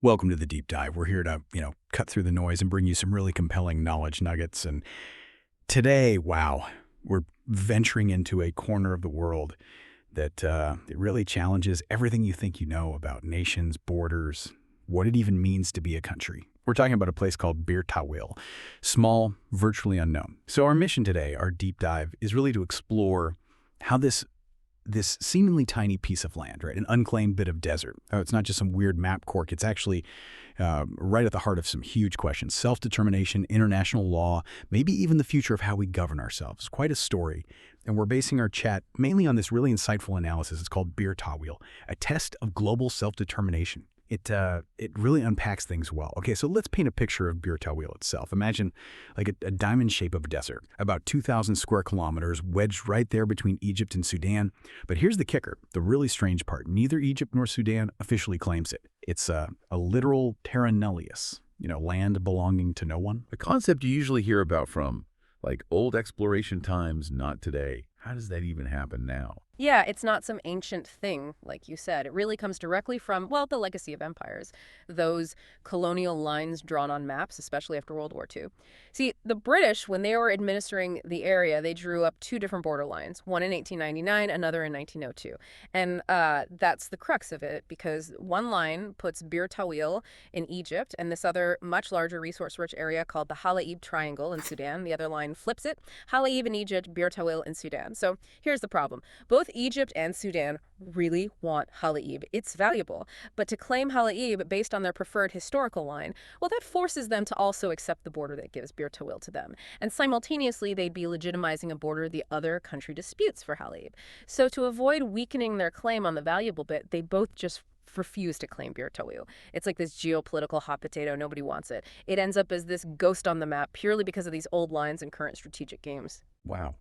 Welcome to the deep dive. We're here to, cut through the noise and bring you some really compelling knowledge nuggets. And today, wow, we're venturing into a corner of the world that it really challenges everything you think you know about nations, borders, what it even means to be a country. We're talking about a place called Bir Tawil, small, virtually unknown. So our mission today, our deep dive, is really to explore how this seemingly tiny piece of land, right, an unclaimed bit of desert. Oh, it's not just some weird map quirk. It's actually right at the heart of some huge questions: self-determination, international law, maybe even the future of how we govern ourselves. Quite a story. And we're basing our chat mainly on this really insightful analysis. It's called Bir Tawil, a test of global self-determination. It really unpacks things well. Okay, so let's paint a picture of Bir Tawil itself. Imagine like a diamond shape of desert, about 2,000 square kilometers, wedged right there between Egypt and Sudan. But here's the kicker, the really strange part. Neither Egypt nor Sudan officially claims it. It's a literal Terra Nullius, land belonging to no one. A concept you usually hear about from, like, old exploration times, not today. How does that even happen now? Yeah, it's not some ancient thing, like you said. It really comes directly from, well, the legacy of empires, those colonial lines drawn on maps, especially after World War II. See, the British, when they were administering the area, they drew up two different border lines, one in 1899, another in 1902. And that's the crux of it, because one line puts Bir Tawil in Egypt, and this other much larger resource-rich area called the Halaib Triangle in Sudan. The other line flips it, Halaib in Egypt, Bir Tawil in Sudan. So here's the problem. Both Egypt and Sudan really want Halaib. It's valuable. But to claim Halaib based on their preferred historical line, well, that forces them to also accept the border that gives Bir Tawil to them. And simultaneously, they'd be legitimizing a border the other country disputes for Halaib. So to avoid weakening their claim on the valuable bit, they both just refuse to claim Bir Tawil. It's like this geopolitical hot potato. Nobody wants it. It ends up as this ghost on the map purely because of these old lines and current strategic games. Wow.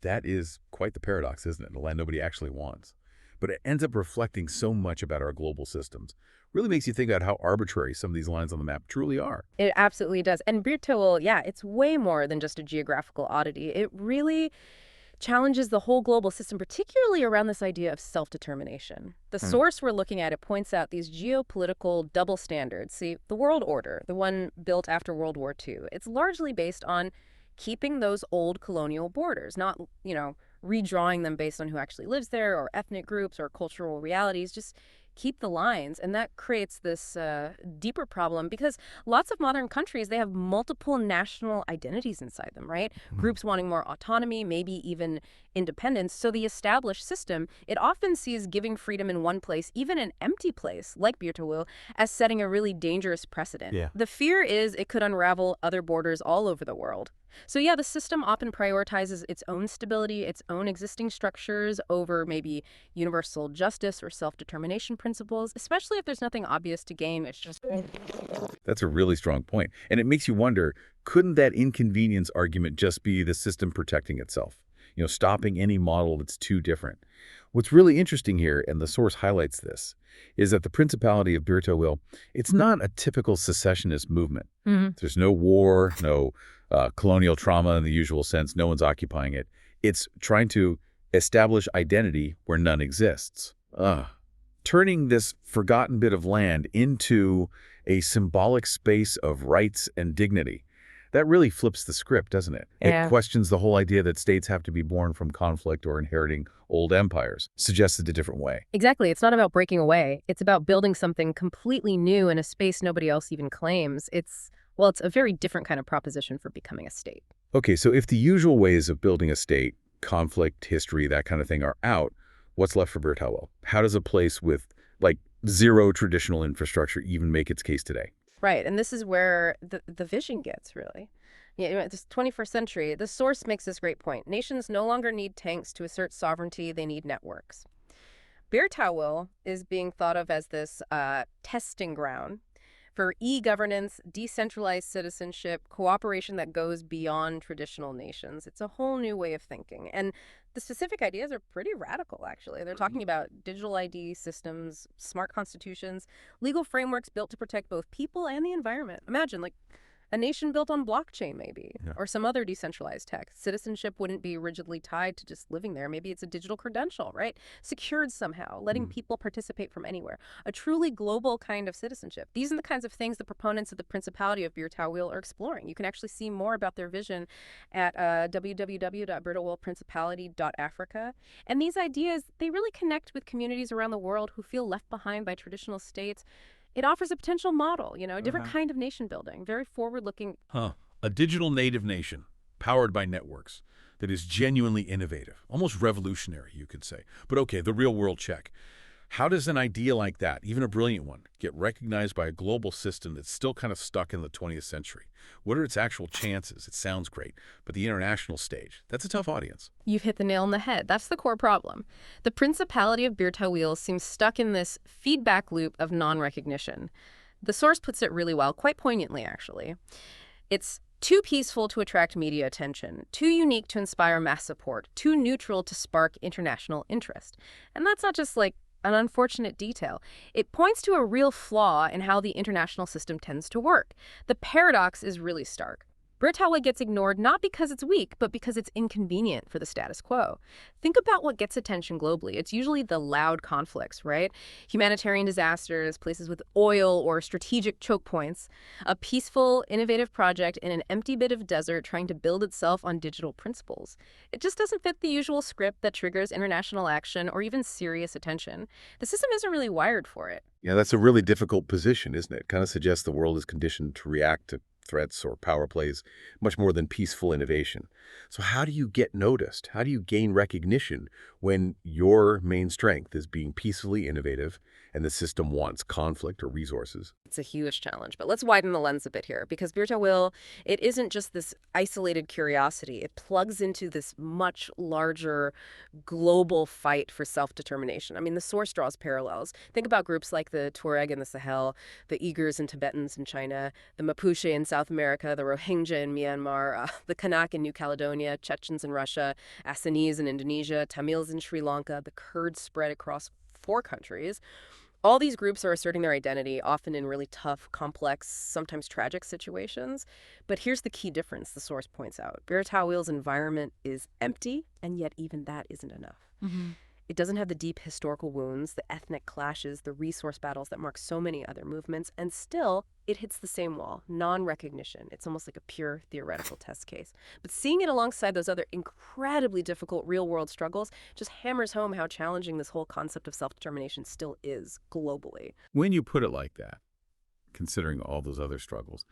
That is quite the paradox, isn't it? The land nobody actually wants. But it ends up reflecting so much about our global systems. Really makes you think about how arbitrary some of these lines on the map truly are. It absolutely does. And Bir Tawil, yeah, it's way more than just a geographical oddity. It really challenges the whole global system, particularly around this idea of self-determination. The source we're looking at, it points out these geopolitical double standards. See, the world order, the one built after World War II, it's largely based on keeping those old colonial borders, not, redrawing them based on who actually lives there or ethnic groups or cultural realities. Just keep the lines. And that creates this deeper problem because lots of modern countries, they have multiple national identities inside them, right? Groups wanting more autonomy, maybe even independence. So the established system, it often sees giving freedom in one place, even an empty place like Bir Tawil, as setting a really dangerous precedent. Yeah. The fear is it could unravel other borders all over the world. So yeah, the system often prioritizes its own stability, its own existing structures over maybe universal justice or self-determination principles, especially if there's nothing obvious to gain. It's just... That's a really strong point. And it makes you wonder, couldn't that inconvenience argument just be the system protecting itself? Stopping any model that's too different. What's really interesting here, and the source highlights this, is that the Principality of Bir Tawil, it's not a typical secessionist movement. There's no war, no colonial trauma in the usual sense. No one's occupying it. It's trying to establish identity where none exists. Turning this forgotten bit of land into a symbolic space of rights and dignity. That really flips the script, doesn't it? Yeah. It questions the whole idea that states have to be born from conflict or inheriting old empires, suggested a different way. Exactly. It's not about breaking away. It's about building something completely new in a space nobody else even claims. It's a very different kind of proposition for becoming a state. Okay, so if the usual ways of building a state, conflict, history, that kind of thing are out, what's left for Bir Tawil? How does a place with, zero traditional infrastructure even make its case today? Right, and this is where the vision gets, really. This 21st century, the source makes this great point. Nations no longer need tanks to assert sovereignty, they need networks. Bir Tawil is being thought of as this testing ground for e-governance, decentralized citizenship, cooperation that goes beyond traditional nations. It's a whole new way of thinking. And the specific ideas are pretty radical, actually. They're talking about digital ID systems, smart constitutions, legal frameworks built to protect both people and the environment. Imagine, A nation built on blockchain, maybe, Yeah. or some other decentralized tech. Citizenship wouldn't be rigidly tied to just living there. Maybe it's a digital credential, right? Secured somehow, letting people participate from anywhere. A truly global kind of citizenship. These are the kinds of things the proponents of the Principality of Bir Tawil are exploring. You can actually see more about their vision at www.birtawilprincipality.africa. And these ideas, they really connect with communities around the world who feel left behind by traditional states. It offers a potential model, a different kind of nation building, very forward-looking. A digital native nation powered by networks that is genuinely innovative, almost revolutionary, you could say. But okay, the real world check. How does an idea like that, even a brilliant one, get recognized by a global system that's still kind of stuck in the 20th century? What are its actual chances? It sounds great, but the international stage, that's a tough audience. You've hit the nail on the head. That's the core problem. The Principality of Bir Tawil seems stuck in this feedback loop of non-recognition. The source puts it really well, quite poignantly, actually. It's too peaceful to attract media attention, too unique to inspire mass support, too neutral to spark international interest. And that's not just like an unfortunate detail. It points to a real flaw in how the international system tends to work. The paradox is really stark. Bir Tawil gets ignored not because it's weak, but because it's inconvenient for the status quo. Think about what gets attention globally. It's usually the loud conflicts, right? Humanitarian disasters, places with oil or strategic choke points, a peaceful, innovative project in an empty bit of desert trying to build itself on digital principles. It just doesn't fit the usual script that triggers international action or even serious attention. The system isn't really wired for it. Yeah, that's a really difficult position, isn't it? Kind of suggests the world is conditioned to react to threats or power plays much more than peaceful innovation. So how do you get noticed? How do you gain recognition when your main strength is being peacefully innovative and the system wants conflict or resources? It's a huge challenge, but let's widen the lens a bit here, because Bir Tawil, it isn't just this isolated curiosity. It plugs into this much larger global fight for self-determination. I mean, the source draws parallels. Think about groups like the Tuareg in the Sahel, the Uyghurs and Tibetans in China, the Mapuche in South America, the Rohingya in Myanmar, the Kanak in New Caledonia, Chechens in Russia, Assamese in Indonesia, Tamils in Sri Lanka, the Kurds spread across 4 countries. All these groups are asserting their identity, often in really tough, complex, sometimes tragic situations. But here's the key difference the source points out. Bir Tawil's environment is empty, and yet even that isn't enough. It doesn't have the deep historical wounds, the ethnic clashes, the resource battles that mark so many other movements, and still, it hits the same wall, non-recognition. It's almost like a pure theoretical test case. But seeing it alongside those other incredibly difficult real-world struggles just hammers home how challenging this whole concept of self-determination still is globally. When you put it like that, considering all those other struggles,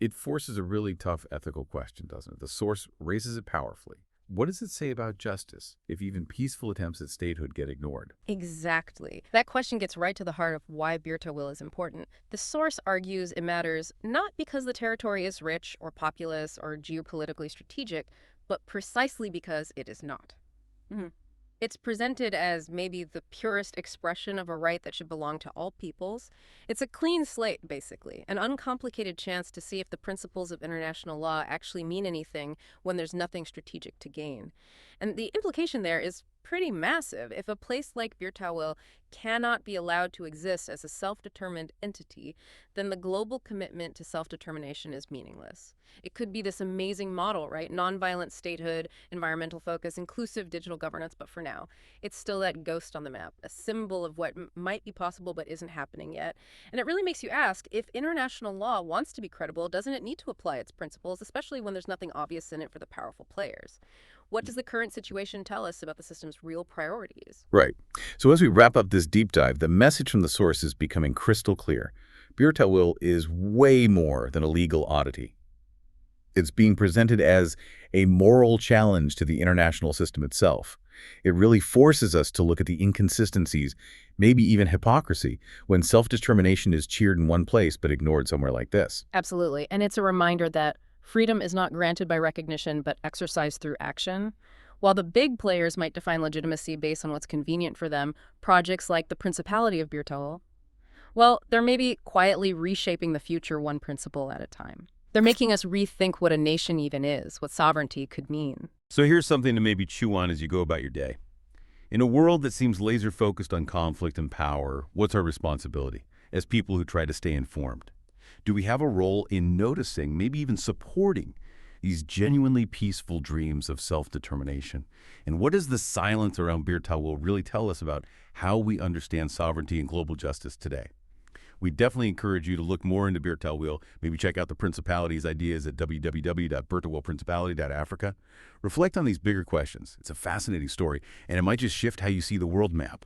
it forces a really tough ethical question, doesn't it? The source raises it powerfully. What does it say about justice if even peaceful attempts at statehood get ignored? Exactly. That question gets right to the heart of why Bir Tawil is important. The source argues it matters not because the territory is rich or populous or geopolitically strategic, but precisely because it is not. It's presented as maybe the purest expression of a right that should belong to all peoples. It's a clean slate, basically, an uncomplicated chance to see if the principles of international law actually mean anything when there's nothing strategic to gain. And the implication there is pretty massive. If a place like Bir Tawil cannot be allowed to exist as a self-determined entity, then the global commitment to self-determination is meaningless. It could be this amazing model, right? Nonviolent statehood, environmental focus, inclusive digital governance, but for now, it's still that ghost on the map, a symbol of what might be possible but isn't happening yet. And it really makes you ask, if international law wants to be credible, doesn't it need to apply its principles, especially when there's nothing obvious in it for the powerful players? What does the current situation tell us about the system's real priorities? Right. So as we wrap up this deep dive, the message from the source is becoming crystal clear. Bir Tawil is way more than a legal oddity. It's being presented as a moral challenge to the international system itself. It really forces us to look at the inconsistencies, maybe even hypocrisy, when self-determination is cheered in one place but ignored somewhere like this. Absolutely. And it's a reminder that freedom is not granted by recognition, but exercised through action. While the big players might define legitimacy based on what's convenient for them, projects like the Principality of Bir Tawil, well, they're maybe quietly reshaping the future one principle at a time. They're making us rethink what a nation even is, what sovereignty could mean. So here's something to maybe chew on as you go about your day. In a world that seems laser-focused on conflict and power, what's our responsibility as people who try to stay informed? Do we have a role in noticing, maybe even supporting, these genuinely peaceful dreams of self-determination? And what does the silence around Bir Tawil really tell us about how we understand sovereignty and global justice today? We definitely encourage you to look more into Bir Tawil. Maybe check out the Principality's ideas at www.birtawilprincipality.africa. Reflect on these bigger questions. It's a fascinating story, and it might just shift how you see the world map.